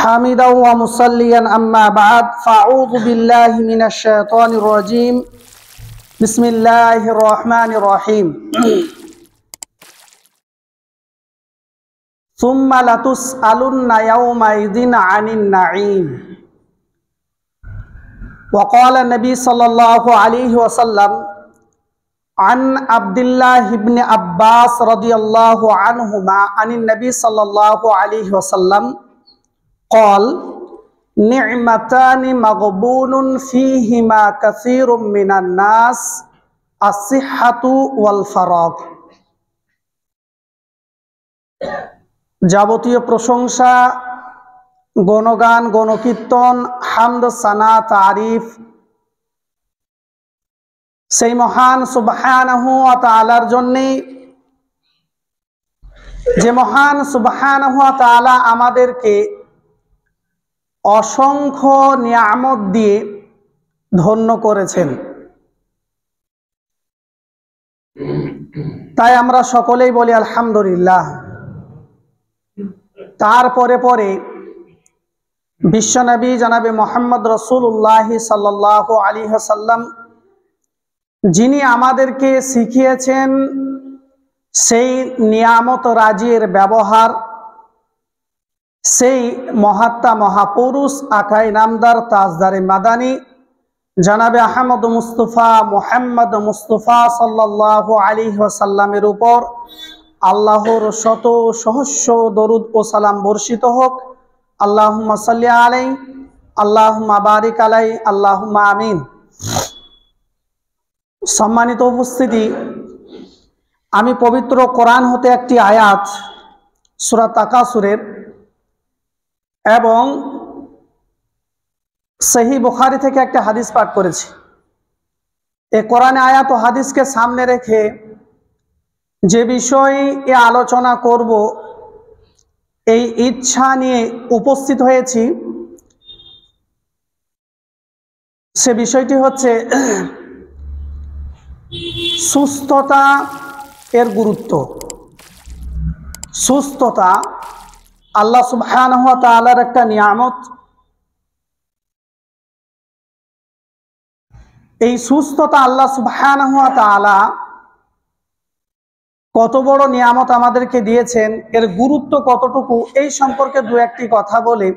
حامدا ومصليا أما بعد فأعوذ بالله من الشيطان الرجيم بسم الله الرحمن الرحيم ثم لتسألن يومئذ عن النعيم وقال النبي صلى الله عليه وسلم عن عبد الله بن عباس رضي الله عنهما عن النبي صلى الله عليه وسلم قال نعمتان مغبون فيهما كثير من الناس الصحة والفراغ। যাবতীয় প্রশংসা, গণগান, গণকীর্তন, হামদ, সানা, তারিফ সেই মহান সুবহানাহু ওয়া তাআলার জন্যে, যে মহান সুবহানাহু ওয়া তাআলা আমাদেরকে অসংখ্য নিয়ামত দিয়ে ধন্য করেছেন। তাই আমরা সকলেই বলি আলহামদুলিল্লাহ। তারপরে পরে বিশ্বনবী জনাবে মুহাম্মদ রাসূলুল্লাহ সাল্লাল্লাহু আলাইহি ওয়াসাল্লাম, যিনি আমাদেরকে শিখিয়েছেন সেই নিয়ামত রাজির ব্যবহার, সেই মহাত্মা মহাপুরুষ আকাই নামদার তাজদারে মাদানী জনাবে আহমদ মুস্তফা মুহাম্মদ মুস্তফা সাল্লাল্লাহু আলাইহি ওয়াসাল্লামের উপর আল্লাহর শত সহস্র দরুদ ও সালাম বর্ষিত হোক। আল্লাহুম্মা সাল্লি আলাইহি, আল্লাহুম্মা বারিক আলাইহি, আল্লাহুম্মা আমিন। সম্মানিত উপস্থিতি, আমি পবিত্র কোরআন হতে একটি আয়াত সূরা তাকাসুরের এবং সহিহ বুখারী থেকে একটা হাদিস পাঠ করেছি। এই কোরআনে আয়াত ও হাদিসকে সামনে রেখে যে বিষয়ে এ আলোচনা করব এই ইচ্ছা নিয়ে উপস্থিত হয়েছি, সে বিষয়টি হচ্ছে সুস্থতা এর গুরুত্ব। সুস্থতা আল্লাহ সুবহানাহু ওয়া তাআলার একটা নিয়ামত। এই সুস্থতা আল্লাহ সুবহানাহু ওয়া তাআলা কত বড় নিয়ামত আমাদেরকে দিয়েছেন, এর গুরুত্ব কতটুকু, এই সম্পর্কে দু একটি কথা বলে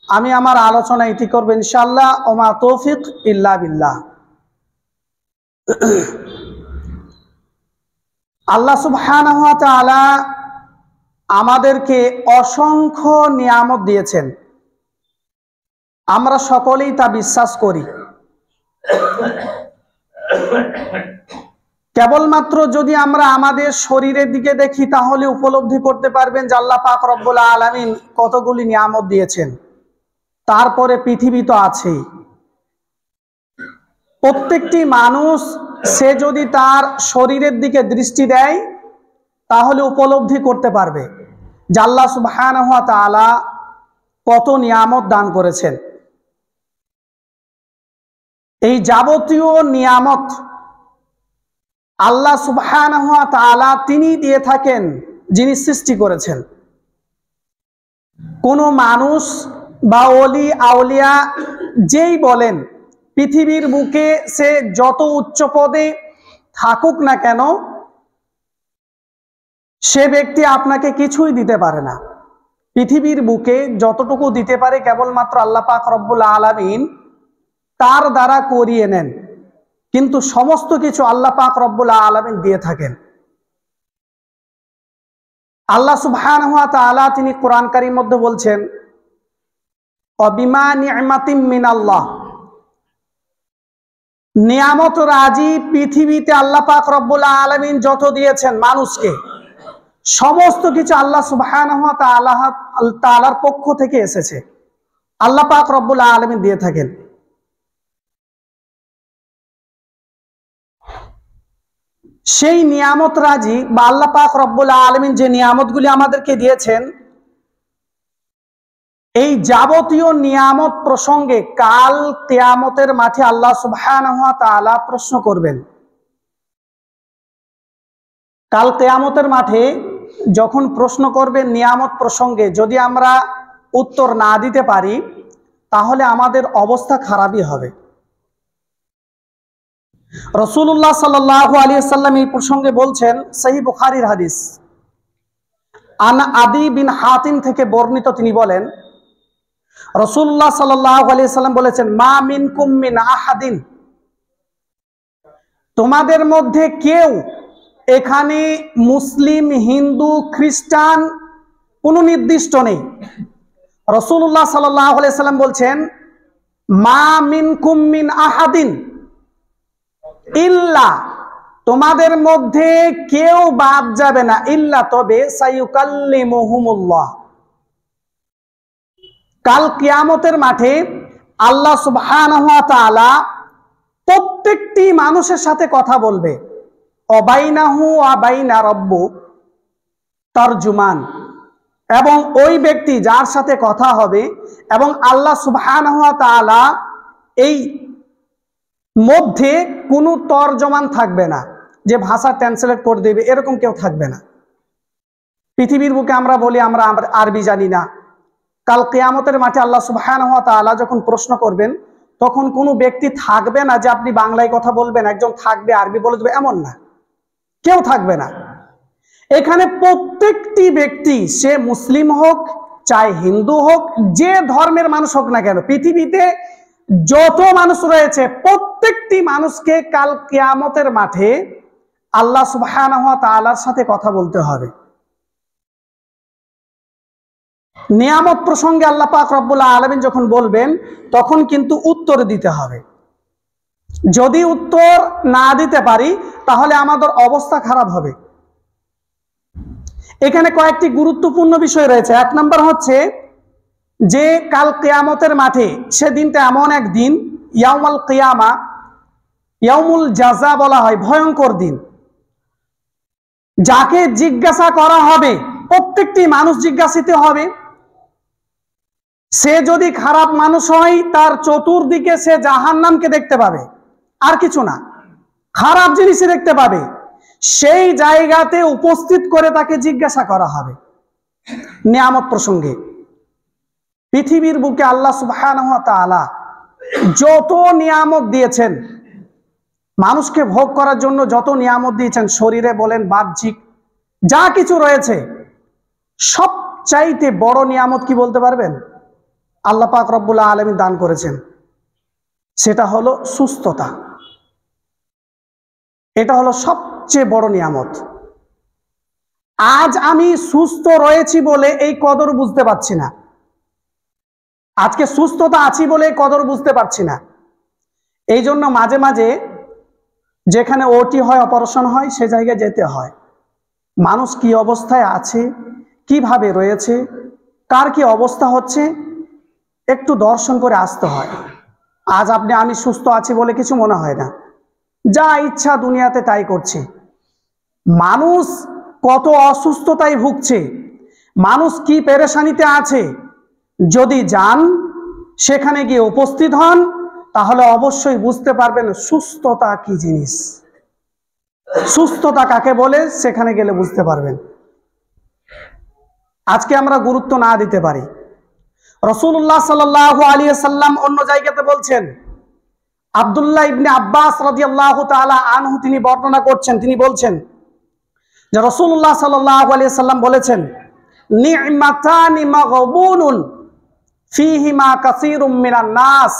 আমি আমার আলোচনা এটি করব ইনশাআল্লাহ। ওমা তৌফিক ইল্লা বিল্লাহ। আল্লাহ সুবহানাহু ওয়া তাআলা আমাদেরকে অসংখ্য নিয়ামত দিয়েছেন, আমরা সকলেই তা বিশ্বাস করি। কেবলমাত্র যদি আমরা আমাদের শরীরের দিকে দেখি তাহলে উপলব্ধি করতে পারবেন যে আল্লাহ পাক রব্বুল আলামিন কতগুলি নিয়ামত দিয়েছেন। তারপরে পৃথিবী তো আছেই। প্রত্যেকটি মানুষ সে যদি তার শরীরের দিকে দৃষ্টি দেয় তাহলে উপলব্ধি করতে পারবে যে আল্লাহ সুবহানাহু ওয়া তাআলা কত নিয়ামত দান করেছেন। এই যাবতীয় নিয়ামত আল্লাহ সুবহানাহু ওয়া তাআলা তিনি দিয়ে থাকেন, যিনি সৃষ্টি করেছেন। কোনো মানুষ বা ওলি আউলিয়া যেই বলেন, পৃথিবীর বুকে সে যত উচ্চ পদে থাকুক না কেন, সে ব্যক্তি আপনাকে কিছুই দিতে পারে না। পৃথিবীর বুকে যতটুকু দিতে পারে কেবলমাত্র আল্লাহ পাক রব্বুল আলামিন তার দ্বারা করিয়ে নেন, কিন্তু সমস্ত কিছু আল্লাহ পাক রব্বুল আলামিন দিয়ে থাকেন। আল্লাহ সুবহানাহু ওয়া তাআলা তিনি কোরআন কারীমের মধ্যে বলছেন অবিমা নি'মাতিম মিনাল্লাহ, নিয়ামত রাজি পৃথিবীতে আল্লাহ পাক রব্বুল আলামিন যত দিয়েছেন মানুষকে, সমস্ত কিছু আল্লাহ সুবহানাহু ওয়া তাআলার পক্ষ থেকে এসেছে, আল্লাহ পাক রব্বুল আলামিন দিয়ে থাকেন। সেই নিয়ামত রাজি বা আল্লাহ পাক রব্বুল আলামিন যে নিয়ামতগুলি আমাদেরকে দিয়েছেন, এই যাবতীয় নিয়ামত প্রসঙ্গে কাল কিয়ামতের মাঠে আল্লাহ সুবহানাহু ওয়া তাআলা প্রশ্ন করবেন। কাল কিয়ামতের মাঠে যখন প্রশ্ন করবেন নিয়ামত প্রসঙ্গে, যদি আমরা উত্তর না দিতে পারি তাহলে আমাদের অবস্থা খারাপই হবে। রাসূলুল্লাহ সাল্লাল্লাহু আলাইহি ওয়াসাল্লাম এই প্রসঙ্গে বলছেন, সহিহ বুখারীর হাদিস, আন আদি বিন হাতিম থেকে বর্ণিত, তিনি বলেন রাসূলুল্লাহ সাল্লাল্লাহু আলাইহি ওয়াসাল্লাম বলেছেন, মা মিনকুম মিন আহাদিন, তোমাদের মধ্যে কেউ, এখানে মুসলিম, হিন্দু, খ্রিস্টান কোনো নির্দিষ্ট নেই। রাসূলুল্লাহ সাল্লাল্লাহু আলাইহি ওয়াসাল্লাম বলছেন, মা মিনকুম মিন আহাদিন ইল্লা, তোমাদের মধ্যে কেউ বাদ যাবে না, ইল্লা তবে, সাইয়ুকাল্লিমুহুমুল্লাহ, কাল কিয়ামতের মাঠে আল্লাহ সুবহানাহু ওয়া তাআলা প্রত্যেকটি মানুষের সাথে কথা বলবে। অবাইনাহু ওয়া বাইনা রাব্বু তারজুমান, এবং ওই ব্যক্তি যার সাথে কথা হবে এবং আল্লাহ সুবহানাহু ওয়া তাআলা এই মধ্যে কোনো তর্জমান থাকবে না, যে ভাষা ট্রান্সলেট করে দেবে, এরকম কেউ থাকবে না। পৃথিবীর বুকে আমরা বলি আমরা আরবি জানি না, কাল কিয়ামতের মাঠে আল্লাহ সুবহানাহু ওয়া তাআলা যখন প্রশ্ন করবেন তখন কোনো ব্যক্তি থাকবে না যে আপনি বাংলায় কথা বলবেন, একজন থাকবে আরবি বলে দেবে, এমন না, কেউ থাকবে না। এখানে প্রত্যেকটি ব্যক্তি, সে মুসলিম হোক চাই হিন্দু হোক, যে ধর্মের মানুষ হোক না কেন, পৃথিবীতে যত মানুষ রয়েছে প্রত্যেকটি মানুষকে কাল কিয়ামতের মাঠে আল্লাহ সুবহানাহু ওয়া তাআলার সাথে কথা বলতে হবে। নিয়ামত প্রসঙ্গে আল্লাহ পাক রব্বুল আলামিন যখন বলবেন তখন কিন্তু উত্তর দিতে হবে। যদি উত্তর না দিতে পারি তাহলে আমাদের অবস্থা খারাপ হবে। এখানে কয়েকটি গুরুত্বপূর্ণ বিষয় রয়েছে। এক নম্বর হচ্ছে যে কাল কিয়ামতের মাঠে, সেদিনটা এমন এক দিন, ইয়াউমুল কিয়ামা, ইয়াউমুল জাযা বলা হয়, ভয়ঙ্কর দিন। যাকে জিজ্ঞাসা করা হবে, প্রত্যেকটি মানুষ জিজ্ঞাসিত হবে। সে যদি খারাপ মানুষ হয় তার চতুর্দিকে সে জাহান্নামকে দেখতে পাবে, আর কিছু না, খারাপ জিনিসই দেখতে পাবে। সেই জায়গাতে উপস্থিত করে তাকে জিজ্ঞাসা করা হবে নিয়ামত প্রসঙ্গে। পৃথিবীর বুকে আল্লাহ সুবহানাহু ওয়া তাআলা যত নিয়ামত দিয়েছেন, মানুষকে ভোগ করার জন্য যত নিয়ামত দিয়েছেন, শরীরে বলেন বাহ্যিক যা কিছু রয়েছে, সবচাইতে বড় নিয়ামত কি বলতে পারবেন? আল্লাহ পাক রব্বুল আলামিন দান করেছেন, সেটা হলো সুস্থতা। এটা হলো সবচেয়ে বড় নিয়ামত। আজ আমি সুস্থ রয়েছি বলে এই কদর বুঝতে পারছি না, আজকে সুস্থতা আছি বলে কদর বুঝতে পারছি না। এই জন্য মাঝে মাঝে যেখানে ওটি হয়, অপারেশন হয়, সে জায়গায় যেতে হয়। মানুষ কি অবস্থায় আছে, কিভাবে রয়েছে, কার কি অবস্থা হচ্ছে, একটু দর্শন করে আসতে হয়। আজ আমি সুস্থ আছি বলে কিছু মনে হয় না, যা ইচ্ছা দুনিয়াতে তাই করছে। মানুষ কত অসুস্থতায় ভুগছে, মানুষ কি পেরেশানিতে আছে, যদি যান সেখানে গিয়ে উপস্থিত হন তাহলে অবশ্যই বুঝতে পারবেন সুস্থতা কি জিনিস, সুস্থতা কাকে বলে, সেখানে গেলে বুঝতে পারবেন। আজকে আমরা গুরুত্ব না দিতে পারি। রাসূলুল্লাহ সাল্লাল্লাহু আলাইহি ওয়াসাল্লাম অন্য জায়গাতে বলছেন, আব্দুল্লাহ ইবনে আব্বাস রাদিয়াল্লাহু তাআলা আনহু তিনি বর্ণনা করছেন, তিনি বলছেন যে রাসূলুল্লাহ সাল্লাল্লাহু আলাইহি ওয়াসাল্লাম বলেছেন, নি'মাতানি মাগবুনুন ফীহিমা কাসীরুম মিনান নাস,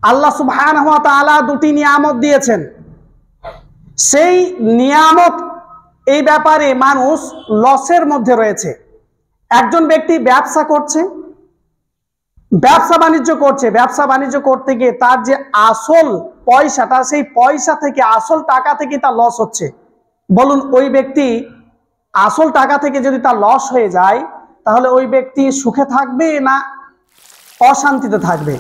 আল্লাহ সুবহানাহু ওয়া তাআলা দুটি নিয়ামত দিয়েছেন। সেই নিয়ামত, এই ব্যাপারে মানুষ লসের মধ্যে রয়েছে। একজন ব্যক্তি ব্যবসা করছে, ব্যবসা বাণিজ্য করছে, ব্যবসা বাণিজ্য করতে গিয়ে তার যে আসল পয়সাটা, সেই পয়সা থেকে, আসল টাকা থেকে তার লস হচ্ছে। বলুন, ওই ব্যক্তি আসল টাকা থেকে যদি তার লস হয়ে যায় তাহলে ওই ব্যক্তি সুখে থাকবে না অশান্তিতে থাকবে?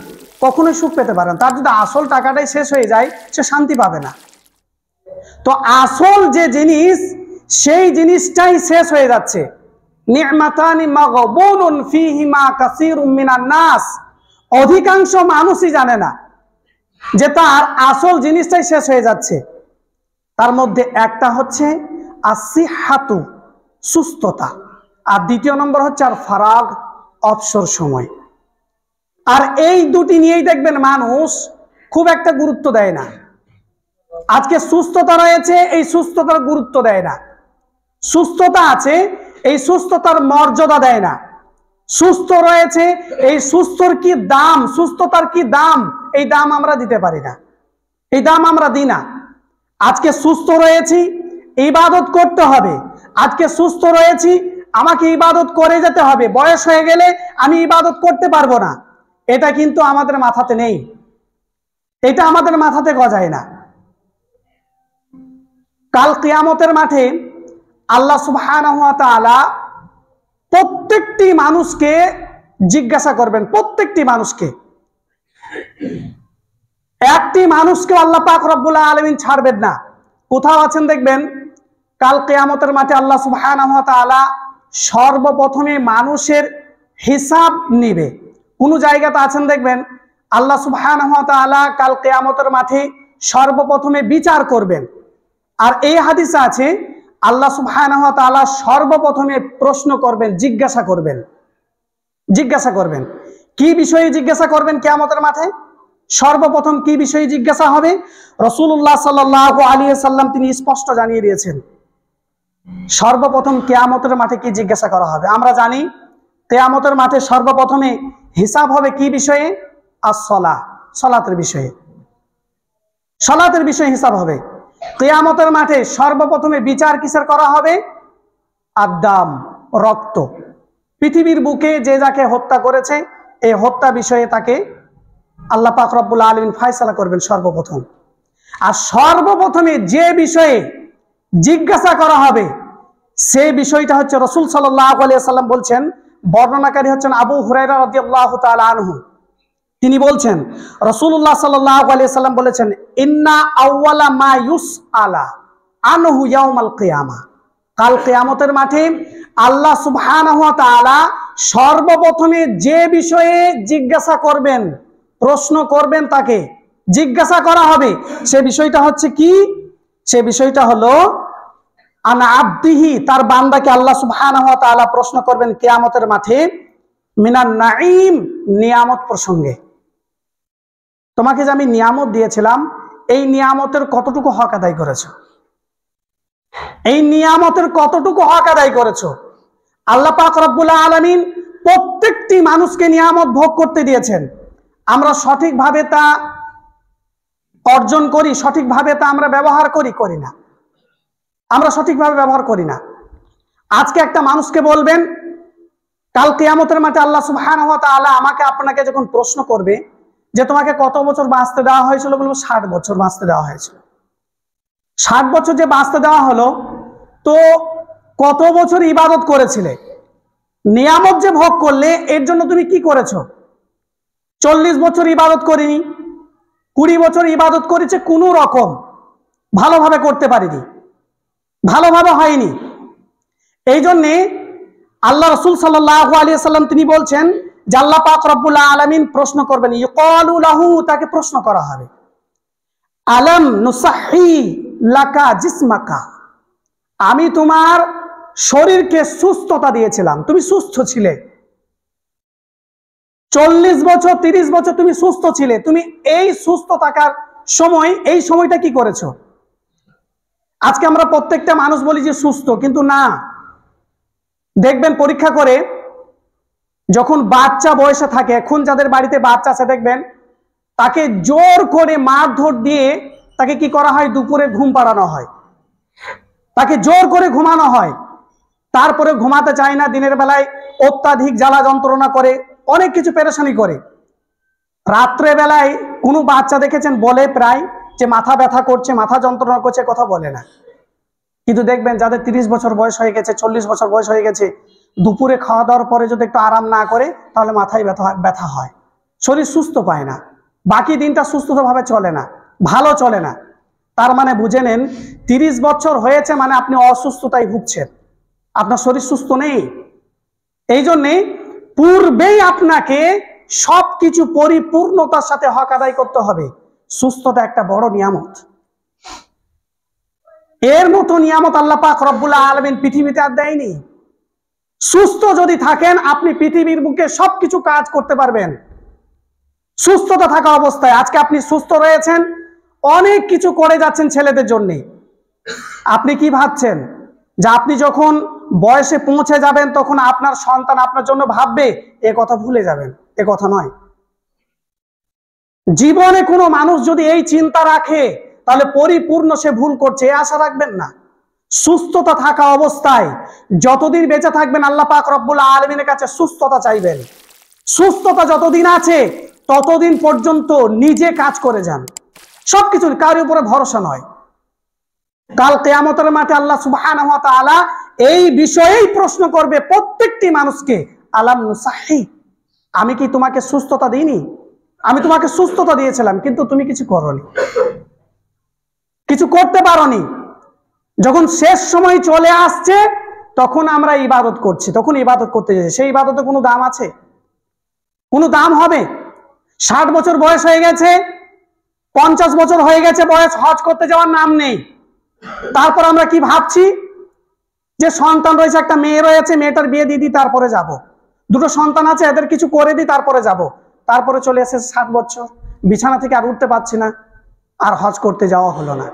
কখনোই সুখ পেতে পারে না। তার যদি আসল টাকাটাই শেষ হয়ে যায় সে শান্তি পাবে না। তো আসল যে জিনিস, সেই জিনিসটাই শেষ হয়ে যাচ্ছে। নি'মাতানি মাগবুনুন ফীহিমা কাসীরুম মিনান নাস, অধিকাংশ মানুষই জানে না যে তার আসল জিনিসটাই শেষ হয়ে যাচ্ছে। তার মধ্যে একটা হচ্ছে আসিহাতু, সুস্থতা, আর দ্বিতীয় নম্বর হচ্ছে আর ফারাগ, অবসর সময়। আর এই দুটি নিয়েই দেখবেন মানুষ খুব একটা গুরুত্ব দেয় না। আজকে সুস্থতা রয়েছে, এই সুস্থতার গুরুত্ব দেয় না। সুস্থতা আছে, এই সুস্থতার মর্যাদা দেয় না। সুস্থ রয়েছে, এই সুস্থর কি দাম, সুস্থতার কি দাম, এই দাম আমরা দিতে পারি না, এই দাম আমরা দিই না। আজকে সুস্থ রয়েছি, ইবাদত করতে হবে। আজকে সুস্থ রয়েছি, আমাকে ইবাদত করে যেতে হবে। বয়স হয়ে গেলে আমি ইবাদত করতে পারবো না, এটা কিন্তু আমাদের মাথাতে নেই, এটা আমাদের মাথাতে গজায় না। কাল কিয়ামতের মাঠে আল্লাহ সুবহানাহু ওয়া তাআলা প্রত্যেকটি মানুষকে জিজ্ঞাসা করবেন, প্রত্যেকটি মানুষকে। একটি মানুষকে আল্লাহ পাক রব্বুল আলামিন ছাড়বেন না। কোথাও আছেন দেখবেন কাল কিয়ামতের মাঠে আল্লাহ সুবহানাহু ওয়া তাআলা সর্বপ্রথমে মানুষের হিসাব নিবে। কোন জায়গাতে আছেন দেখবেন আল্লাহ সুবহানাহু ওয়া তাআলা কাল কিয়ামতের মাঠে সর্বপ্রথমে বিচার করবেন। আর এই হাদিসে আছে আল্লাহ সুবহানাহু ওয়া তাআলা সর্বপ্রথমে প্রশ্ন করবেন, জিজ্ঞাসা করবেন। জিজ্ঞাসা করবেন কি বিষয়ে জিজ্ঞাসা করবেন কিয়ামতের মাঠে? সর্বপ্রথম কি বিষয়ে জিজ্ঞাসা হবে? রাসূলুল্লাহ সাল্লাল্লাহু আলাইহি ওয়াসাল্লাম তিনি স্পষ্ট জানিয়ে দিয়েছেন সর্বপ্রথম কিয়ামতের মাঠে কি জিজ্ঞাসা করা হবে। আমরা জানি কিয়ামতের মাঠে সর্বপ্রথমে হিসাব হবে কি বিষয়ে? as-সালাহ, সালাতের বিষয়ে। সালাতের বিষয়ে হিসাব হবে। কিয়ামতের মাঠে সর্বপ্রথমে বিচার কিসের করা হবে? আদ-দাম, রক্ত। পৃথিবীর বুকে যে যাকে হত্যা করেছে এই হত্যা বিষয়ে তাকে আল্লাহ পাক রব্বুল আলামিন ফয়সালা করবেন সর্বপ্রথম। আর সর্বপ্রথমে যে বিষয়ে জিজ্ঞাসা করা হবে সেই বিষয়টা হচ্ছে রাসূল সাল্লাল্লাহু আলাইহি ওয়াসাল্লাম বলছেন, বর্ণনাকারী হচ্ছেন আবু হুরায়রা রাদিয়াল্লাহু তাআলা আনহু। তিনি বলছেন রাসূলুল্লাহ সাল্লাল্লাহু আলাইহি ওয়াসাল্লাম বলেছেন, ইন্না আউওয়ালা মা ইউসআলা আনহু ইয়াউমাল কিয়ামা। কাল কিয়ামতের মাঠে আল্লাহ সুবহানাহু ওয়া তাআলা সর্বপ্রথমে যে বিষয়ে জিজ্ঞাসা করবেন, প্রশ্ন করবেন, তাকে জিজ্ঞাসা করা হবে, সে বিষয়টা হচ্ছে কি? সে বিষয়টা হলো আন আবদিহি, তার বান্দাকে আল্লাহ সুবহানাহু ওয়া তাআলা প্রশ্ন করবেন কিয়ামতের মাঠে মিনান নাঈম, নিয়ামত প্রসঙ্গে। তোমাকে যে আমি নিয়ামত দিয়েছিলাম এই নিয়ামতের কতটুকু হক আদায় করেছো? এই নিয়ামতের কতটুকু হক আদায় করেছো? আল্লাহ পাক রব্বুল আলামিন প্রত্যেকটি মানুষকে নিয়ামত ভোগ করতে দিয়েছেন। আমরা সঠিকভাবে তা অর্জন করি, সঠিকভাবে তা আমরা ব্যবহার করি না। আমরা সঠিকভাবে ব্যবহার করি না। আজকে একটা মানুষকে বলবেন কাল কিয়ামতের মাঠে আল্লাহ সুবহানাহু ওয়া তাআলা আমাকে আপনাকে যখন প্রশ্ন করবে যে তোমাকে কত বছর বাঁচতে দেওয়া হয়েছিল, বলবো 60 বছর বাঁচতে দেওয়া হয়েছিল। 60 বছর যে বাঁচতে দেওয়া হলো, তো কত বছর ইবাদত করেছিলে? নিয়ামত যে ভোগ করলে এর জন্য তুমি কি করেছো? 40 বছর ইবাদত করিনি, 20 বছর ইবাদত করেছে, কোনো রকম ভালোভাবে করতে পারিনি, ভালোভাবে হয়নি। এই জন্যে আল্লাহ রাসূল সাল্লাল্লাহু আলাইহি ওয়াসাল্লাম তিনি বলছেন যে আল্লাহ পাক রব্বুল আলামিন প্রশ্ন করবেন, ইউকালু লাহু, তাকে প্রশ্ন করা হবে, আলাম নুসাহি লাকা জিসমাকা, আমি তোমার শরীরকে সুস্থতা দিয়েছিলাম, তুমি সুস্থ ছিলে। 40 বছর 30 বছর তুমি সুস্থ ছিলে, তুমি এই সুস্থ থাকার সময় এই সময়টা কি করেছো? আজকে আমরা প্রত্যেকটা মানুষ বলি যে সুস্থ, কিন্তু না। দেখবেন পরীক্ষা করে যখন বাচ্চা বয়সে থাকে, এখন যাদের বাড়িতে বাচ্চা আছে দেখবেন তাকে জোর করে মারধর দিয়ে তাকে কি করা হয়? দুপুরে ঘুম পাড়ানো হয়, তাকে জোর করে ঘুমানো হয়। তারপরে ঘুমাতে চায় না, দিনের বেলায় অত্যাধিক জ্বালা যন্ত্রণা করে, অনেক কিছু পেরেশানি করে। রাত্রে বেলায় কোনো বাচ্চা দেখেছেন বলে প্রায় যে মাথা ব্যথা করছে, মাথা যন্ত্রণা করছে, কথা বলে না। কিন্তু দেখবেন যাদের 30 বছর বয়স হয়ে গেছে, 40 বছর বয়স হয়ে গেছে, দুপুরে খাওয়া দাওয়ার পরে যদি একটু আরাম না করে তাহলে মাথায় ব্যথা হয়, শরীর সুস্থ পায় না, বাকি দিনটা সুস্থভাবে চলে না, ভালো চলে না। তার মানে বুঝে নেন 30 বছর হয়েছে মানে আপনি অসুস্থতায় ভুগছেন, আপনার শরীর সুস্থ নেই। এই জন্যে পূর্বেই আপনাকে সবকিছু পরিপূর্ণতার সাথে হক আদায় করতে হবে। সুস্থতা একটা বড় নিয়ামত, এর মতো নিয়ামত আল্লাহ পাক রব্বুল আলামিন পৃথিবীতে আর দেয়নি। সুস্থ যদি থাকেন আপনি পৃথিবীর বুকে সবকিছু কাজ করতে পারবেন। সুস্থতা থাকা অবস্থায় আজকে আপনি সুস্থ রয়েছেন, অনেক কিছু করে যাচ্ছেন ছেলেদের জন্য। আপনি কি ভাবছেন যে আপনি যখন বয়সে পৌঁছে যাবেন তখন আপনার সন্তান আপনার জন্য ভাববে? এ কথা ভুলে যাবেন, এ কথা নয়। জীবনে কোনো মানুষ যদি এই চিন্তা রাখে তাহলে পরিপূর্ণ সে ভুল করছে, এ আশা রাখবেন না। সুস্থতা থাকা অবস্থায় যতদিন বেঁচে থাকবেন আল্লাহ পাক রব্বুল আলামিনের কাছে সুস্থতা চাইবেন। সুস্থতা যতদিন আছে ততদিন পর্যন্ত নিজে কাজ করে যান, সবকিছু কারোর উপরে ভরসা নয়। কাল কিয়ামতের মাঠে আল্লাহ সুবহানাহু ওয়া তাআলা এই বিষয়েই প্রশ্ন করবে প্রত্যেকটি মানুষকে, আলাম নুসাহি, আমি কি তোমাকে সুস্থতা দিইনি? আমি তোমাকে সুস্থতা দিয়েছিলাম কিন্তু তুমি কিছু করোনি, কিছু করতে পারোনি। যখন শেষ সময় চলে আসছে তখন আমরা ইবাদত করছি, তখন ইবাদত করতে যাচ্ছি, সেই ইবাদতে কোনো দাম আছে? কোনো দাম হবে? 60 বছর বয়স হয়ে গেছে, 50 বছর হয়ে গেছে বয়স, হজ করতে যাওয়ার নাম নেই। তারপর আমরা কি ভাবছি যে সন্তান রয়েছে, একটা মেয়ে রয়েছে, মেয়েটার বিয়ে দিয়ে দিই তারপরে যাব, দুটো সন্তান আছে এদের কিছু করে দিই তারপরে যাব। তারপরে চলে এসে 60 বছর, বিছানা থেকে আর উঠতে পারছি না, আর হজ করতে যাওয়া হলো না।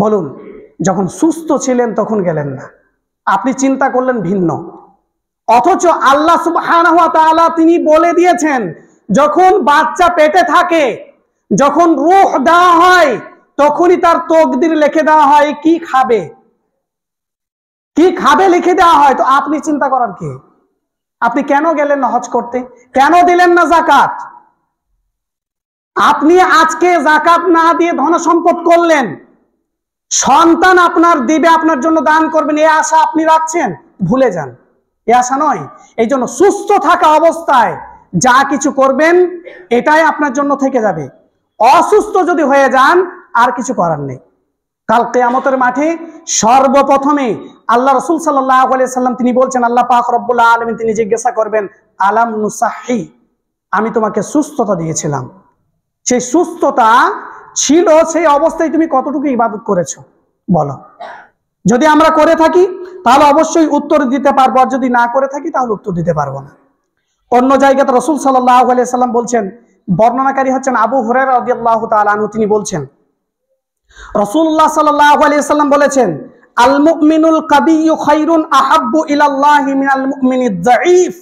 বলুন, যখন সুস্থ ছিলেন তখন গেলেন না, আপনি চিন্তা করলেন ভিন্ন। অথচ আল্লাহ সুবহানাহু ওয়া তাআলা তিনি বলে দিয়েছেন যখন বাচ্চা পেটে থাকে, যখন রূহ দেওয়া হয় তখনই তার তকদির লিখে দেওয়া হয়, কি খাবে কি খাবে লিখে দেওয়া হয়। তো আপনি চিন্তা করার কি? আপনি কেন গেলেন না হজ করতে? কেন দিলেন না যাকাত? আপনি আজকে যাকাত না দিয়ে ধন সম্পদ করলেন, সন্তান আপনার দিবে, আপনার জন্য দান করবেন, এই আশা আপনি রাখছেন? ভুলে যান, এই আশা নয়। এই জন্য সুস্থ থাকা অবস্থায় যা কিছু করবেন এটাই আপনার জন্য থেকে যাবে। অসুস্থ যদি হয়ে যান আর কিছু করার নেই। কাল কিয়ামতের মাঠে সর্বপ্রথমে আল্লাহ রাসূল সাল্লাল্লাহু আলাইহি সাল্লাম তিনি বলছেন, আল্লাহ পাক রব্বুল আলামিন তিনি জিজ্ঞাসা করবেন, আলাম নুসাহি, আমি তোমাকে সুস্থতা দিয়েছিলাম, সেই সুস্থতা ছিল, সেই অবস্থায় তুমি কতটুকু ইবাদত করেছো বলো। যদি আমরা করে থাকি তাহলে অবশ্যই উত্তর দিতে পারবো, আর যদি না করে থাকি তাহলে উত্তর দিতে পারবো না। অন্য জায়গাতে রাসূল সাল্লাল্লাহু আলাইহি সাল্লাম বলছেন, বর্ণনাকারী হচ্ছেন আবু হুরায়রা রাদিয়াল্লাহু তাআলা আনহু, তিনি বলছেন রাসূলুল্লাহ সাল্লাল্লাহু আলাইহি সাল্লাম বলেছেন, আল মুমিনুল কাবিয়্যু খায়রুন আহাব্বু ইলাল্লাহি মিনাল মুমিনিদ যায়ীফ।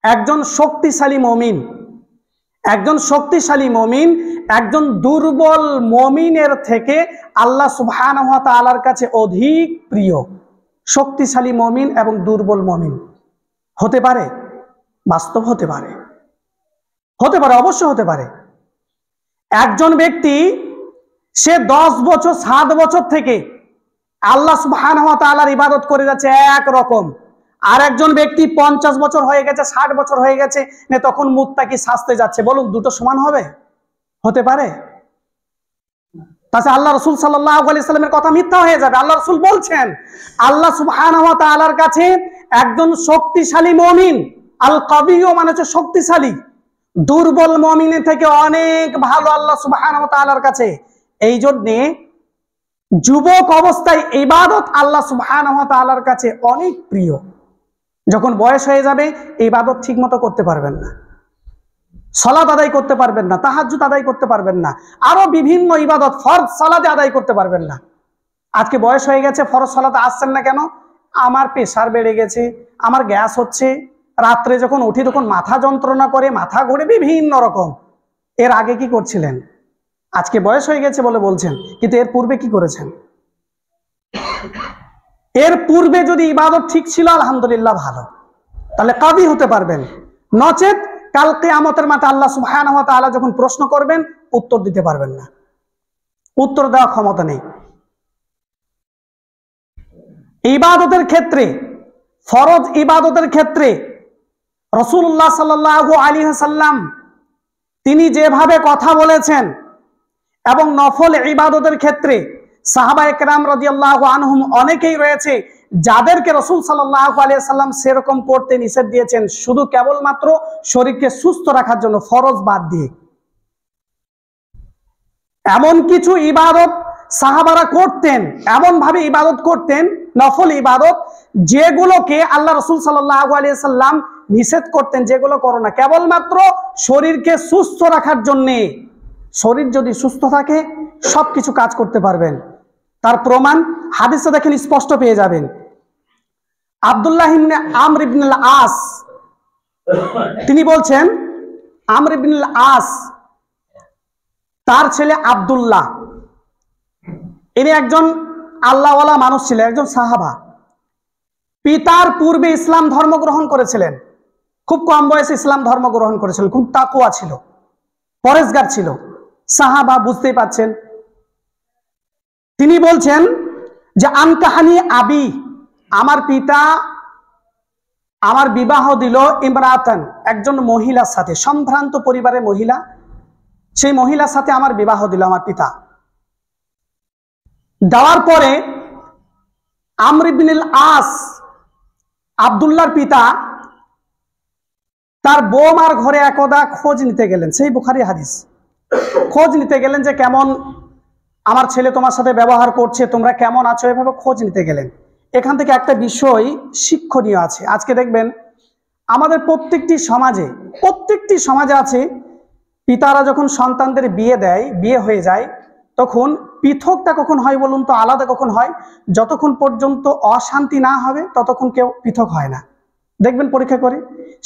একজন শক্তিশালী মুমিন, একজন শক্তিশালী মুমিন একজন দুর্বল মুমিনের থেকে আল্লাহ সুবহানাহু ওয়া তাআলার কাছে অধিক প্রিয়। শক্তিশালী মুমিন এবং দুর্বল মুমিন হতে পারে? বাস্তব হতে পারে, হতে পারে, অবশ্য হতে পারে। একজন ব্যক্তি সে 10 বছর 7 বছর থেকে আল্লাহ সুবহানাহু ওয়া তাআলার ইবাদত করে যাচ্ছে একরকম, আর একজন ব্যক্তি 50 বছর হয়ে গেছে, 60 বছর হয়ে গেছে, তখন মুত্তাকি সাজতে যাচ্ছে। বলুন, দুটো সমান হবে? হতে পারে? তাছাড়া আল্লাহ রাসূল সাল্লাল্লাহু আলাইহি সাল্লামের কথা মিথ্যা হয়ে যাবে। আল্লাহ রাসূল বলছেন আল্লাহ সুবহানাহু ওয়া তাআলার কাছে একজন শক্তিশালী মুমিন, আল কাবিয়্যু মানে হচ্ছে শক্তিশালী, দুর্বল মুমিনের থেকে অনেক ভালো আল্লাহ সুবহানাহু ওয়া তাআলার কাছে। এই জন্য যুবক অবস্থায় ইবাদত আল্লাহ সুবহানাহু ওয়া তাআলার কাছে অনেক প্রিয়। যখন বয়স হয়ে যাবে ইবাদত ঠিক মতো করতে পারবেন না, সালাত আদায় করতে পারবেন না, তাহাজ্জুদ আদায় করতে পারবেন না, আরো বিভিন্ন ইবাদত ফরজ সালাতে আদায় করতে পারবেন না। আজকে বয়স হয়ে গেছে, ফরজ সালাতে আসছেন না কেন? আমার প্রেসার বেড়ে গেছে, আমার গ্যাস হচ্ছে, রাত্রে যখন উঠি তখন মাথা যন্ত্রণা করে, মাথা ঘুরে, বিভিন্ন রকম। এর আগে কি করছিলেন? আজকে বয়স হয়ে গেছে বলে বলছেন, কিন্তু এর পূর্বে কি করেছেন? এর পূর্বে যদি ইবাদত ঠিক ছিল আলহামদুলিল্লাহ ভালো, তাহলে কাবি হতে পারবেন। নচেত কাল কিয়ামতের মাঠে আল্লাহ সুবহানাহু ওয়া তাআলা যখন প্রশ্ন করবেন উত্তর দিতে পারবেন না, উত্তর দেওয়ার ক্ষমতা নেই। ইবাদতের ক্ষেত্রে, ফরজ ইবাদতের ক্ষেত্রে রাসূলুল্লাহ সাল্লাল্লাহু আলাইহি ওয়াসাল্লাম তিনি যেভাবে কথা বলেছেন, এবং নফল ইবাদতের ক্ষেত্রে সাহাবায়ে কেরাম রাদিয়াল্লাহু আনহুম অনেকেই রয়েছে যাদেরকে রাসূল সাল্লাল্লাহু আলাইহি ওয়াসাল্লাম সেরকম করতে নিষেধ দিয়েছেন, শুধু কেবলমাত্র শরীরকে সুস্থ রাখার জন্য, ফরজ বাদ দিয়ে। এমন কিছু ইবাদত সাহাবারা করতেন, এমন ভাবে ইবাদত করতেন, নফল ইবাদত, যেগুলোকে আল্লাহ রাসূল সাল্লাল্লাহু আলাইহি সাল্লাম নিষেধ করতেন, যেগুলো করো না, কেবলমাত্র শরীরকে সুস্থ রাখার জন্য। শরীর যদি সুস্থ থাকে সবকিছু কাজ করতে পারবেন। তার প্রমাণ হাদিসে দেখেন, স্পষ্ট পেয়ে যাবেন। আব্দুল্লাহ ইবনে আমর ইবনে আস তিনি বলছেন, আমর ইবনে আস তার ছেলে আব্দুল্লাহ, ইনি একজন আল্লাহওয়ালা মানুষ ছিলেন, একজন সাহাবা। পিতার পূর্বে ইসলাম ধর্ম গ্রহণ করেছিলেন, খুব কম বয়সে ইসলাম ধর্ম গ্রহণ করেছিলেন, খুব তাকওয়া ছিল, পরেজগার ছিল, সাহাবা, বুঝতেই পাচ্ছেন। তিনি বলছেন যে আনকাহানি আবি, আমার পিতা আমার বিবাহ দিল ইমরাতান, একজন মহিলার সাথে, সম্ভ্রান্ত পরিবারের মহিলা, সেই মহিলার সাথে আমার বিবাহ দিল আমার পিতা। দেওয়ার পরে আমর ইবনে আস, আব্দুল্লাহর পিতা, তার বৌমার ঘরে একদা খোঁজ নিতে গেলেন, সেই বুখারী হাদিস, খোঁজ নিতে গেলেন যে কেমন আমার ছেলে তোমার সাথে ব্যবহার করছে, তোমরা কেমন আছো, এভাবে খোঁজ নিতে গেলেন। এখান থেকে একটা বিষয় শিক্ষণীয় আছে। আজকে দেখবেন আমাদের প্রত্যেকটি সমাজে আছে, পিতারা যখন সন্তানদের বিয়ে দেয়, বিয়ে হয়ে যায়, তখন পৃথকটা কখন হয় বলুন তো, আলাদা কখন হয়? যতক্ষণ পর্যন্ত অশান্তি না হবে ততক্ষণ কেউ পৃথক হয় না। দেখবেন পরীক্ষা করে,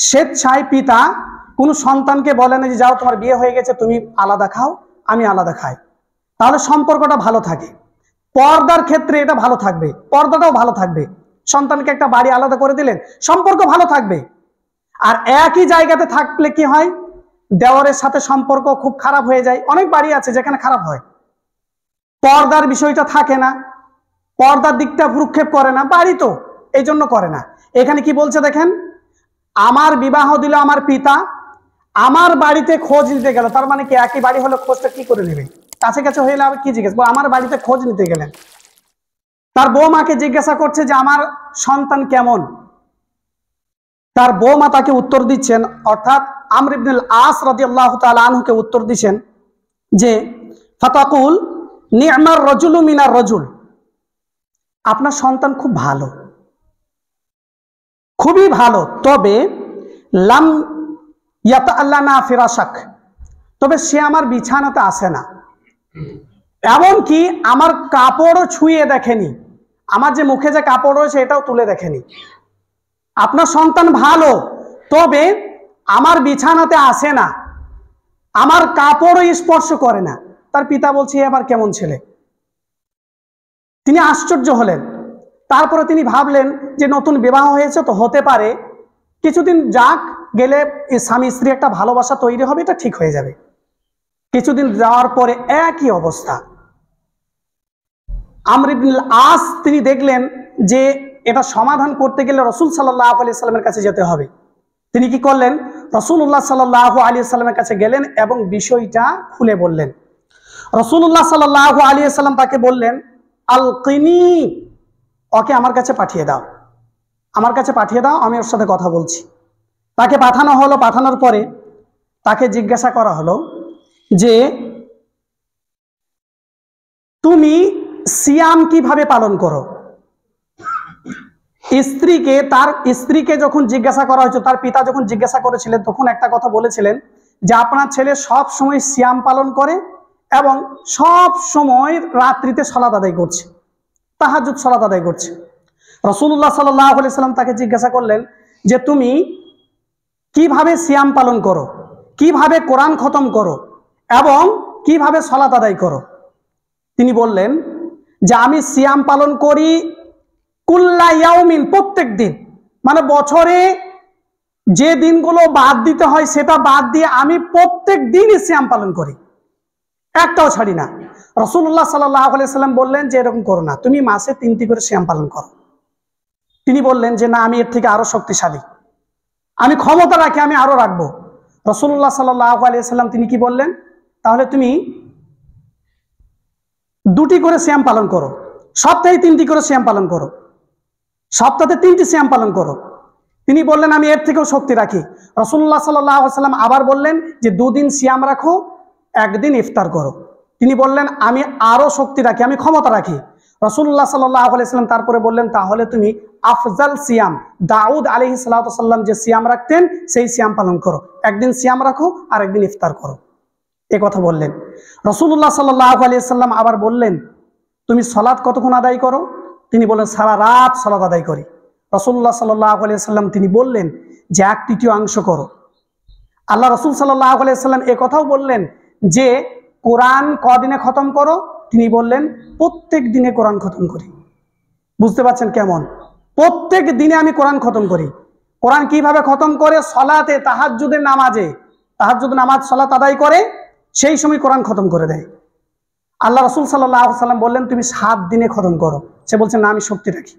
স্বেচ্ছায় পিতা কোনো সন্তানকে বলে না যে যাও তোমার বিয়ে হয়ে গেছে, তুমি আলাদা খাও, আমি আলাদা খাই, তাহলে সম্পর্কটা ভালো থাকে। পর্দার ক্ষেত্রে এটা ভালো থাকবে, পর্দাটাও ভালো থাকবে। সন্তানকে একটা বাড়ি আলাদা করে দিলেন, সম্পর্ক ভালো থাকবে। আর একই জায়গাতে থাকলে কি হয়, দেওরের সাথে সম্পর্ক খুব খারাপ হয়ে যায়। অনেক বাড়ি আছে যেখানে খারাপ হয়, পর্দার বিষয়টা থাকে না, পর্দার দিকটা ভ্রুক্ষেপ করে না, বাড়ি তো এই জন্য করে না। এখানে কি বলছে দেখেন, আমার বিবাহ দিল আমার পিতা, আমার বাড়িতে খোঁজ নিতে গেল। তার মানে কি, একই বাড়ি হলে খোঁজটা কি করে নেবে, কাছে কাছে হইলে আবার কি জিজ্ঞেস, আমার বাড়িতে খোঁজ নিতে গেলেন। তার বৌমাকে জিজ্ঞাসা করছে যে আমার সন্তান কেমন। তার বৌমা তাকে উত্তর দিচ্ছেন, অর্থাৎ আমর ইবনে আস রাদিয়াল্লাহু তাআলা আনহুকে উত্তর দিচ্ছেন যে ফাতাকুল নি'মার রাজুলু মিনার রাজুল, আপনার সন্তান খুব ভালো, খুবই ভালো, তবে লাম ইয়াতাআল্লানা ফিরাশাক, তবে সে আমার বিছানাতে আসে না, এমনকি আমার কাপড়ও ছুঁয়ে দেখেনি, আমার যে মুখে যে কাপড় রয়েছে এটাও তুলে দেখেনি। আপনার সন্তান ভালো, তবে আমার বিছানাতে আসে না, আমার কাপড়ও স্পর্শ করে না। তার পিতা বলছে আবার কেমন ছেলে, তিনি আশ্চর্য হলেন। তারপরে তিনি ভাবলেন যে নতুন বিবাহ হয়েছে তো হতে পারে কিছুদিন যাক, গেলে স্বামী স্ত্রী একটা ভালোবাসা তৈরি হবে, এটা ঠিক হয়ে যাবে। কিছুদিন যাওয়ার পরে একই অবস্থা। আমর ইবনে আস তিনি দেখলেন যে এটা সমাধান করতে গেলে রাসূল সাল্লাল্লাহু আলাইহি সাল্লামের কাছে যেতে হবে। তিনি কি করলেন, রাসূলুল্লাহ সাল্লাল্লাহু আলাইহি সাল্লামের কাছে গেলেন এবং বিষয়টা খুলে বললেন। রাসূলুল্লাহ সাল্লাল্লাহু আলাইহি সাল্লাম তাকে বললেন, আলকিনি, ওকে আমার কাছে পাঠিয়ে দাও, আমার কাছে পাঠিয়ে দাও, আমি ওর সাথে কথা বলছি। তাকে পাঠানো হলো। পাঠানোর পরে তাকে জিজ্ঞাসা করা হলো যে তুমি সিয়াম কিভাবে পালন করো। তার স্ত্রীকে যখন জিজ্ঞাসা করা হয়েছে, তার পিতা যখন জিজ্ঞাসা করেছিলেন, তখন একটা কথা বলেছিলেন যে আপনার ছেলে সব সময় সিয়াম পালন করে এবং সব সময় রাত্রিতে সালাত আদায় করছে, তাহাজ্জুদ সালাত আদায় করছে। রাসূলুল্লাহ সাল্লাল্লাহু আলাইহি সাল্লাম তাকে জিজ্ঞাসা করলেন যে তুমি কিভাবে সিয়াম পালন করো, কিভাবে কোরআন খতম করো এবং কিভাবে সালাত আদায় করো। তিনি বললেন যে আমি সিয়াম পালন করি কুল্লা ইয়াউমিন, প্রত্যেক দিন, মানে বছরে যে দিনগুলো বাদ দিতে হয় সেটা বাদ দিয়ে আমি প্রত্যেক দিনই সিয়াম পালন করি, একটাও ছাড়ি না। রাসূলুল্লাহ সাল্লাল্লাহু আলাইহি সাল্লাম বললেন যে এরকম করো না, তুমি মাসে 3টি করে সিয়াম পালন করো। তিনি বললেন যে না, আমি এর থেকে আরো শক্তিশালী, আমি ক্ষমতা রাখি, আমি আরো রাখবো। রাসূলুল্লাহ সাল্লাল্লাহু আলাইহি সাল্লাম তিনি কি বললেন, তাহলে তুমি 2টি করে সিয়াম পালন করো, সপ্তাহে 3টি করে সিয়াম পালন করো, সপ্তাহে 3টি সিয়াম পালন করো। তিনি বললেন আমি এর থেকেও শক্তি রাখি। রাসূলুল্লাহ সাল্লাল্লাহু আলাইহি সাল্লাম আবার বললেন যে 2 দিন সিয়াম রাখো, 1 দিন ইফতার করো। তিনি বললেন আমি আরো শক্তি রাখি, আমি ক্ষমতা রাখি। রাসূলুল্লাহ সাল্লাল্লাহু আলাইহি ওয়াসাল্লাম তারপরে বললেন তাহলে তুমি আফজাল সিয়াম, দাউদ আলাইহিস সালাম যে সিয়াম রাখতেন সেই সিয়াম পালন করো, একদিন সিয়াম রাখো আর একদিন ইফতার করো, এ কথা বললেন। রাসূলুল্লাহ সাল্লাল্লাহু আলাইহি ওয়াসাল্লাম আবার বললেন তুমি সালাত কতক্ষণ আদায় করো? তিনি বললেন সারা রাত সালাত আদায় করি। রাসূলুল্লাহ সাল্লাল্লাহু আলাইহি ওয়াসাল্লাম তিনি বললেন যে 1/3 করো। আল্লাহ রাসূল সাল্লাল্লাহু আলাইহি ওয়াসাল্লাম এ কথাও বললেন যে কোরআন কদিনে খতম করো? তিনি বললেন প্রত্যেক দিনে কোরআন খতম করি। বুঝতে পারছেন কেমন? প্রত্যেক দিনে আমি কোরআন খতম করি। কোরআন কিভাবে খতম করে? সলাতে, তাহাজ্জুদের নামাজে, তাহাজ্জুদ নামাজ সালাত আদায় করে সেই সময় কোরআন খতম করে দেয়। আল্লাহ রাসূল সাল্লাল্লাহু আলাইহি ওয়াসাল্লাম বললেন তুমি 7 দিনে খতম করো। সে বলছে না, আমি শক্তি রাখি,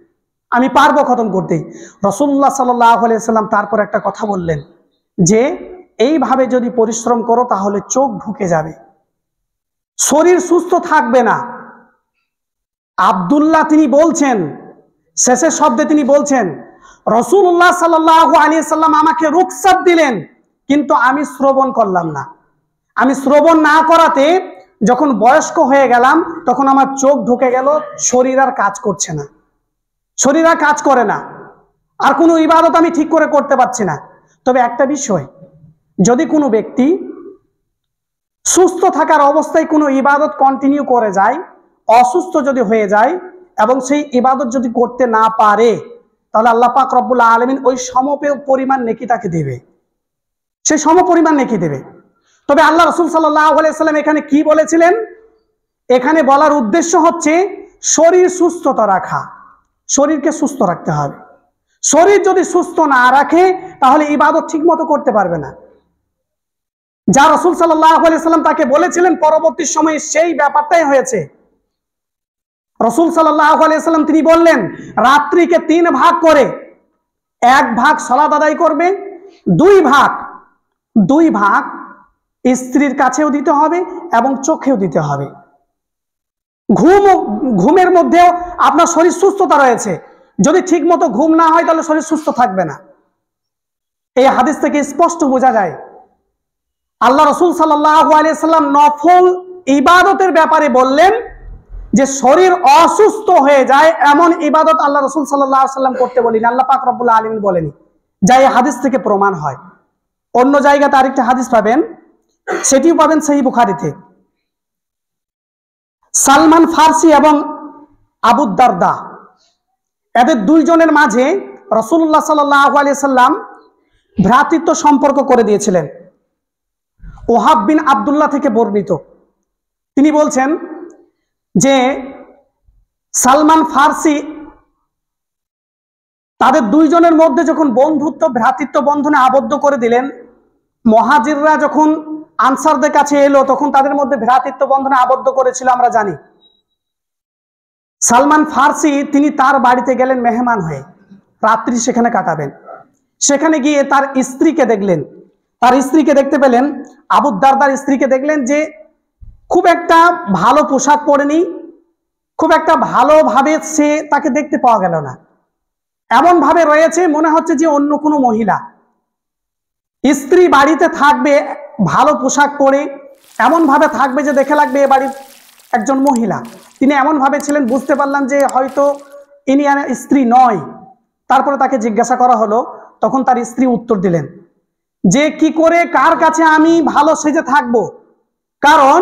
আমি পারবো খতম করতেই। রাসূলুল্লাহ সাল্লাল্লাহু আলাইহি ওয়াসাল্লাম তারপর একটা কথা বললেন যে এইভাবে যদি পরিশ্রম করো তাহলে চোখ ঢুকে যাবে, শরীর সুস্থ থাকবে না। আব্দুল্লাহ তিনি বলছেন, শেষের শব্দে তিনি বলছেন রাসূলুল্লাহ সাল্লাল্লাহু আলাইহি ওয়াসাল্লাম আমাকে রুখসাত দিলেন কিন্তু আমি শ্রবণ করলাম না। আমি শ্রবণ না করাতে যখন বয়স্ক হয়ে গেলাম তখন আমার চোখ ঢুকে গেল, শরীর আর কাজ করছে না, শরীর আর কাজ করে না, আর কোনো ইবাদত আমি ঠিক করে করতে পারছি না। তবে একটা বিষয়, যদি কোনো ব্যক্তি সুস্থ থাকার অবস্থায় কোনো ইবাদত কন্টিনিউ করে যায়, অসুস্থ যদি হয়ে যায় এবং সেই ইবাদত যদি করতে না পারে তাহলে আল্লাহ পাক রব্বুল আলামিন ওই সমপরিমাণ নেকি তাকে দেবে, সেই সমপরিমাণ নেকি দেবে। তবে আল্লাহ রাসূল সাল্লাল্লাহু আলাইহি ওয়াসাল্লাম এখানে কি বলেছিলেন? এখানে বলার উদ্দেশ্য হচ্ছে শরীর সুস্থতা রাখা, শরীরকে সুস্থ রাখতে হবে। শরীর যদি সুস্থ না রাখে তাহলে ইবাদত ঠিক মতো করতে পারবে না। যা রাসূল সাল্লাল্লাহু আলাইহি ওয়াসাল্লাম তাকে বলেছিলেন পরবর্তী সময়ে সেই ব্যাপারটাই হয়েছে। রাসূল সাল্লাল্লাহু আলাইহি ওয়াসাল্লাম তিনি বললেন রাত্রিকে 3 ভাগ করে, 1 ভাগ সালাত আদায় করবে, 2 ভাগ স্ত্রীর কাছেও দিতে হবে এবং চোখেও দিতে হবে। ঘুমের মধ্যেও আপনার শরীর সুস্থতা রয়েছে, যদি ঠিক মতো ঘুম না হয় তাহলে শরীর সুস্থ থাকবে না। এই হাদিস থেকে স্পষ্ট বোঝা যায় আল্লাহ রাসূল সাল্লাল্লাহু আলাইহি ওয়াসাল্লাম নফল ইবাদতের ব্যাপারে বললেন যে শরীর অসুস্থ হয়ে যায় এমন ইবাদত আল্লাহ রাসূল সাল্লাল্লাহু আলাইহি ওয়াসাল্লাম করতে বলেন, আল্লাহ পাক রব্বুল আলামিন বলেনি, যা এই হাদিস থেকে প্রমাণ হয়। অন্য জায়গাতে আরেকটা হাদিস পাবেন, সেটিও পাবেন সহিহ বুখারীতে। সালমান ফারসি এবং আবু দারদা, এদের দুইজনের মাঝে রাসূলুল্লাহ সাল্লাল্লাহু আলাইহি ওয়াসাল্লাম ভ্রাতৃত্ব সম্পর্ক করে দিয়েছিলেন। ওহাব বিন আব্দুল্লাহ থেকে বর্ণিত, তিনি বলছেন যে সালমান ফারসি তাদের দুইজনের মধ্যে যখন বন্ধুত্ব ভ্রাতৃত্ব বন্ধনে আবদ্ধ করে দিলেন, মুহাজিররা যখন আনসারদের কাছে এলো তখন তাদের মধ্যে ভ্রাতৃত্ব বন্ধনে আবদ্ধ করেছিল আমরা জানি। সালমান ফারসি তিনি তার বাড়িতে গেলেন মেহমান হয়ে, রাত্রি সেখানে কাটাবেন। সেখানে গিয়ে তার স্ত্রীকে দেখলেন, তার স্ত্রীকে দেখতে পেলেন, আবু দারদার স্ত্রীকে দেখলেন যে খুব একটা ভালো পোশাক পরেনি, খুব একটা ভালোভাবে সে তাকে দেখতে পাওয়া গেল না, এমন ভাবে রয়েছে মনে হচ্ছে যে অন্য কোনো মহিলা। স্ত্রী বাড়িতে থাকবে ভালো পোশাক পরে, এমন ভাবে থাকবে যে দেখে লাগবে এ বাড়ির একজন মহিলা। তিনি এমন ভাবে ছিলেন, বুঝতে পারলাম যে হয়তো ইনি স্ত্রী নয়। তারপরে তাকে জিজ্ঞাসা করা হলো, তখন তার স্ত্রী উত্তর দিলেন যে কি করে কার কাছে আমি ভালো সেজে থাকবো, কারণ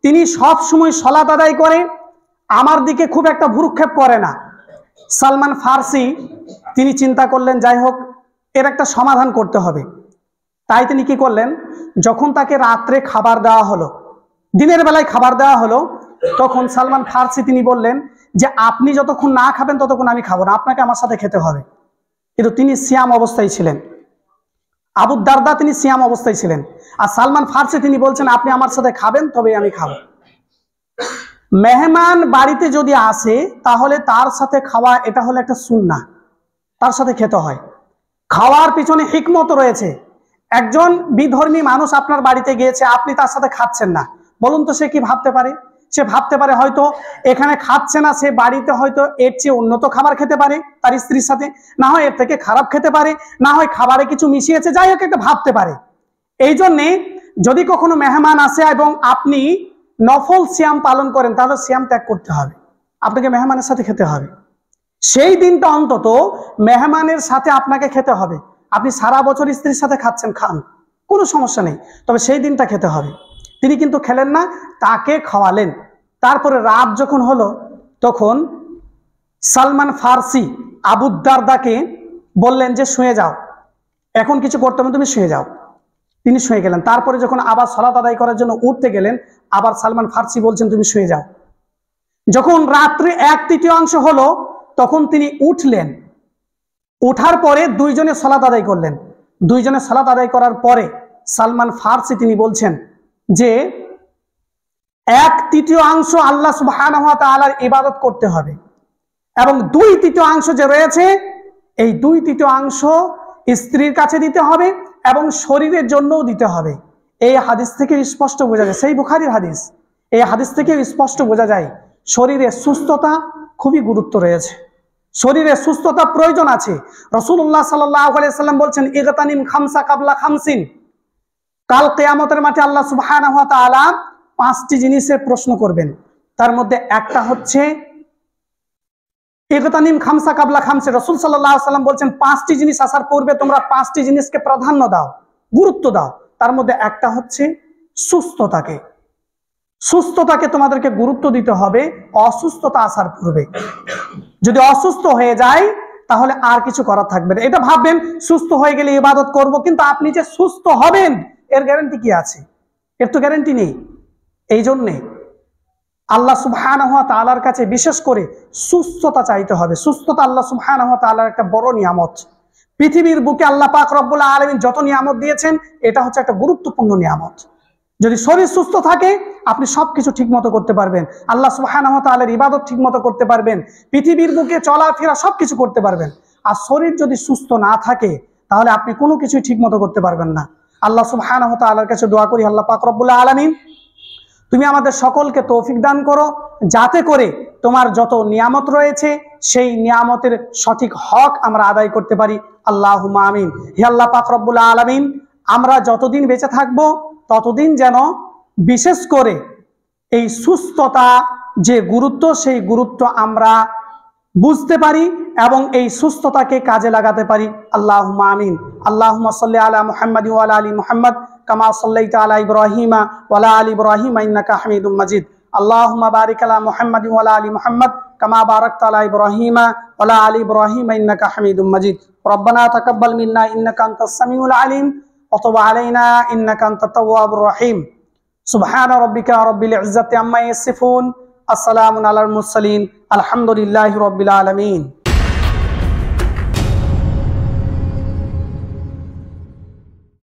তিনি সব সময় সালাত আদায় করে, আমার দিকে খুব একটা ভ্রুক্ষেপ করে না। সালমান ফারসি তিনি চিন্তা করলেন যাই হোক এর একটা সমাধান করতে হবে। তাই তিনি কি করলেন, যখন তাকে রাত্রে খাবার দেওয়া হলো, দিনের বেলায় খাবার দেওয়া হলো, তখন সালমান ফারসি তিনি বললেন যে আপনি যতক্ষণ না খাবেন ততক্ষণ আমি খাবো না, আপনাকে আমার সাথে খেতে হবে। কিন্তু তিনি সিয়াম অবস্থায় ছিলেন, আবু দারদা তিনি সিয়াম অবস্থায় ছিলেন, আর সালমান ফারসি তিনি বলছেন আপনি আমার সাথে খাবেন তবে আমি খাবো। মেহমান বাড়িতে যদি আসে তাহলে তার সাথে খাওয়া এটা হলো একটা সুন্নাহ, তার সাথে খেতে হয়। খাওয়ার পিছনে হিকমত রয়েছে। একজন বিধর্মী মানুষ আপনার বাড়িতে গিয়েছে, আপনি তার সাথে খাচ্ছেন না, বলুন তো সে কি ভাবতে পারে? সে ভাবতে পারে হয়তো এখানে খাচ্ছে না, সে বাড়িতে হয়তো এর চেয়ে উন্নত খাবার খেতে পারে তার স্ত্রীর সাথে, না হয় এর থেকে খারাপ খেতে পারে, না হয় খাবারে কিছু মিশিয়েছে, যাই হোক একটা ভাবতে পারে। এই জন্যে যদি কখনো মেহমান আসে এবং আপনি নফল সিয়াম পালন করেন তাহলে সিয়াম ত্যাগ করতে হবে, আপনাকে মেহমানের সাথে খেতে হবে। সেই দিনটা অন্তত মেহমানের সাথে আপনাকে খেতে হবে। আপনি সারা বছর স্ত্রীর সাথে খাচ্ছেন, খান, কোনো সমস্যা নেই, তবে সেই দিনটা খেতে হবে। তিনি কিন্তু খেলেন না, তাকে খাওয়ালেন। তারপরে রাত যখন হলো তখন সালমান ফার্সি আবু দারদাকে বললেন যে শুয়ে যাও, এখন কিছু করতে হবে, তুমি শুয়ে যাও। তিনি শুয়ে গেলেন। তারপরে যখন আবার সালাত আদায় করার জন্য উঠতে গেলেন, আবার সালমান ফার্সি বলছেন তুমি শুয়ে যাও। যখন রাত্রে 1/3 হলো তখন তিনি উঠলেন। উঠার পরে দুইজনে সালাত আদায় করলেন। দুইজনে সালাত আদায় করার পরে সালমান ফার্সি তিনি বলছেন যে 1/3 আল্লাহ সুবহানাহু ওয়া তাআলার ইবাদত করতে হবে এবং 2/3 যে রয়েছে এই 2/3 স্ত্রীর কাছে দিতে হবে এবং শরীরের জন্যও দিতে হবে। এই হাদিস থেকে স্পষ্ট বোঝা যায়, সেই বুখারীর হাদিস, এই হাদিস থেকে স্পষ্ট বোঝা যায় শরীরের সুস্থতা খুবই গুরুত্ব রয়েছে, শরীরের সুস্থতা প্রয়োজন আছে। রাসূলুল্লাহ সাল্লাল্লাহু আলাইহি সাল্লাম বলছেন ইগতানিম খামসা কাবলা খামসিন। কাল কিয়ামতের মাঠে আল্লাহ সুবহানাহু ওয়া তাআলা 5টি জিনিসের প্রশ্ন করবেন। তার মধ্যে একটা হচ্ছে ইগতানিম খামসা কাবলা খামসে। রাসূল সাল্লাল্লাহু আলাইহি সাল্লাম বলছেন 5টি জিনিস আসার পূর্বে তোমরা 5টি জিনিসকে প্রাধান্য দাও, গুরুত্ব দাও। তার মধ্যে একটা হচ্ছে সুস্থতাকে। সুস্থতাকে তোমাদেরকে গুরুত্ব দিতে হবে অসুস্থতা আসার পূর্বে। যদি অসুস্থ হয়ে যায় তাহলে আর কিছু করার থাকবে না। এটা ভাববেন সুস্থ হয়ে গেলে ইবাদত করব, কিন্তু আপনি যে সুস্থ হবেন এর গ্যারান্টি কি আছে? এর তো গ্যারান্টি নেই। এই জন্যে আল্লাহ সুবহানাহু ওয়া তাআলার কাছে বিশেষ করে সুস্থতা চাইতে হবে। সুস্থতা আল্লাহ সুবহানাহু ওয়া তাআলার একটা বড় নিয়ামত। পৃথিবীর বুকে আল্লাহ পাক রব্বুল আলামিন যত নিয়ামত দিয়েছেন এটা হচ্ছে একটা গুরুত্বপূর্ণ নিয়ামত। যদি শরীর সুস্থ থাকে আপনি সবকিছু ঠিকমতো করতে পারবেন, আল্লাহ সুবহানাহু ওয়া তাআলার ইবাদত ঠিকমতো করতে পারবেন, পৃথিবীর বুকে চলাফেরা সবকিছু করতে পারবেন। আর শরীর যদি সুস্থ না থাকে তাহলে আপনি কোনো কিছুই ঠিকমতো করতে পারবেন না। আল্লাহ সুবহানাহু ওয়া তাআলার কাছে দোয়া করি, আল্লাহ পাক রব্বুল আলামিন তুমি আমাদের সকলকে তৌফিক দান করো যাতে করে তোমার যত নিয়ামত রয়েছে সেই নিয়ামতের সঠিক হক আমরা আদায় করতে পারি। আল্লাহুম্মা আমিন। হে আল্লাহ পাক রব্বুল আলামিন, আমরা যতদিন বেঁচে থাকবো ততদিন যেন বিশেষ করে এই সুস্থতা যে গুরুত্ব সেই গুরুত্ব আমরা বুঝতে পারি এবং এই সুস্থতাকে কাজে লাগাতে পারি। আল্লাহুম্মা আমিন। আল্লাহুম্মা সাল্লি আলা মুহাম্মাদ ওয়া আলা আলি মুহাম্মাদ কামা সাল্লাইতা আলা ইব্রাহিমা ওয়া আলা আলি ইব্রাহিম ইন্নাকা হামিদুম মাজিদ। আল্লাহুম্মা বারিক আলা মুহাম্মাদ ওয়া আলা আলি মুহাম্মাদ কামা বারাকতা আলা ইব্রাহিমা ওয়া আলা আলি ইব্রাহিম ইন্নাকা হামিদুম মাজিদ। রব্বানা তাকাব্বাল মিন্না ইন্নাকা আনতাস সামিউল আলিম ওয়া তুব আলাইনা ইন্নাকা আনতাত তাওয়াবুর রহিম। সুবহানা রাব্বিকা রাব্বিল ইজ্জাতি আম্মা ইয়াসিফুন। আসসালামু আলাল মুরসালিন। আলহামদুলিল্লাহি রাব্বিল আলামিন।